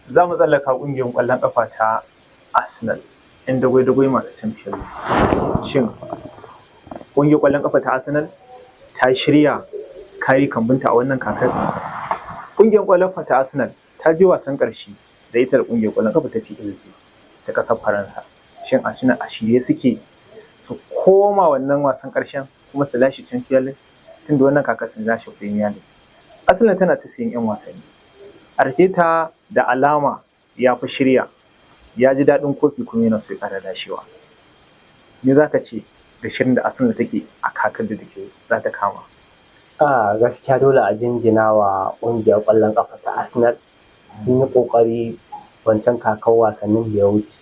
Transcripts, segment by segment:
za mu tsallaka ƙungiyar ƙwallon ƙafa ta Arsenal, 'yan dagwai-dagwai masu Champions League. Shin ƙungiyar ƙwallon ƙafa ta Arsenal ta shirya kare kambinta a wannan kakar? Ƙungiyar ƙwallon ƙafa ta Arsenal ta je wasan ƙarshe da ita da ƙungiyar ƙwallon ƙafa ta PSG ta ƙasar Faransa. Shin Arsenal a shirye suke su koma wannan wasan ƙarshen kuma su lashe Champions League? Tunda wannan kakar sun lashe Premier League. Arsenal tana ta siyan 'yan wasanni. Arteta da alama ya fi shirya, ya ji daɗin kofi kuma yana so ya ƙara lashewa. Me za ka ce da shirin da Arsenal take a kakar da take za ta kama? Gaskiya dole a jinjina wa ƙungiyar ƙwallon ƙafa ta Arsenal, sun yi ƙoƙari wancan kakar wasannin da ya wuce.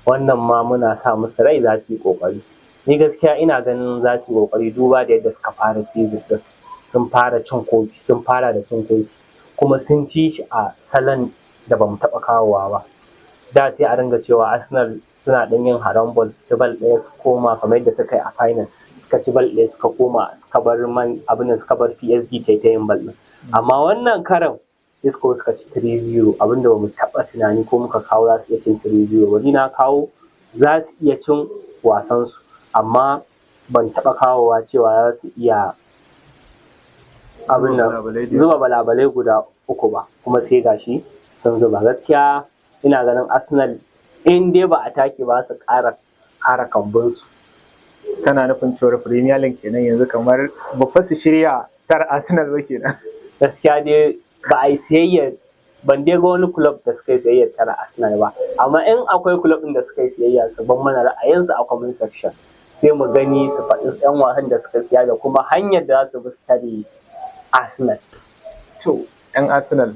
Wannan ma muna sa musu rai za su yi ƙoƙari. Ni gaskiya ina ganin za su yi ƙoƙari duba da yadda suka fara season ɗin. Sun fara da cin kofi kuma sun ci shi a salon da bamu taɓa kawowa ba. Da sai a ringa cewa Arsenal suna ɗan yin harambol, su bal ɗaya su koma kamar yadda suka yi a final, suka ci bal ɗaya suka koma suka bar PSG ta yin bal ɗin. Amma wannan karan suka ci 3-0, abinda bamu taɓa tunani ko muka kawo za su iya cin 3-0. Wani na kawo za su iya cin wasansu, amma ban taɓa kawowa cewa za su iya zuba balabalai guda uku ba, kuma sai gashi sun zuba. Gaskiya ina ganin Arsenal in dai ba a take ba su ƙara kambinsu. Kana nufin cewar Premier League kenan yanzu kamar ba fa su shirya tar Arsenal ba kenan? Gaskiya dai ba a yi siyayyar, ban dai ga wani club da suka yi siyayyar tara Arsenal ba, amma in akwai club ɗin da suka yi siyayya su ban mana ra'ayinsu a comment section, sai mu gani su faɗi 'yan wasan da suka siya da kuma hanyar da za su bi su tare Arsenal. To 'yan Arsenal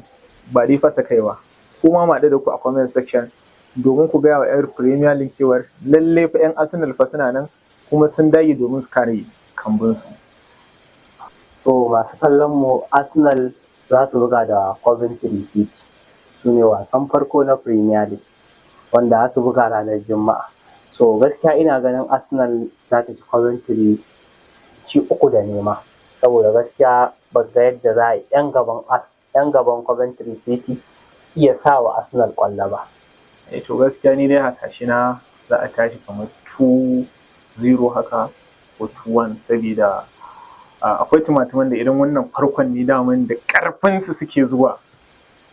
ba dai fasa kai ba, kuma ma da ku a comment section domin ku gaya wa 'yan Premier League cewar lallai fa 'yan Arsenal fa suna nan kuma sun dage domin su kare kambinsu. To masu kallon mu, Arsenal za su buga da Coventry City, su ne wasan farko na Premier League wanda za su buga ranar Juma'a. So gaskiya ina ganin Arsenal za ta ci Coventry ci 3-0, saboda gaskiya ba ga yadda za a yi 'yan gaban Coventry City iya sa wa Arsenal ƙwallo ba. To gaskiya ni dai hasashe na za a tashi kamar 2-0 haka ko 2-1, saboda akwai tumatuman da idan wannan farkon ne daman da ƙarfinsu suke zuwa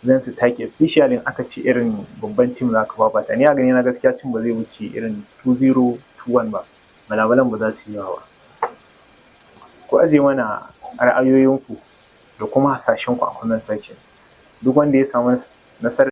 zan su take, especially aka ce irin babban tim za ka babata. Ni a gani na gaskiya cin ba zai wuce irin 2-0 2-1 ba, balabalan ba za su yi yawa ba. Ku aje mana ra'ayoyinku da kuma hasashenku a comment section. Duk wanda ya samu nasarar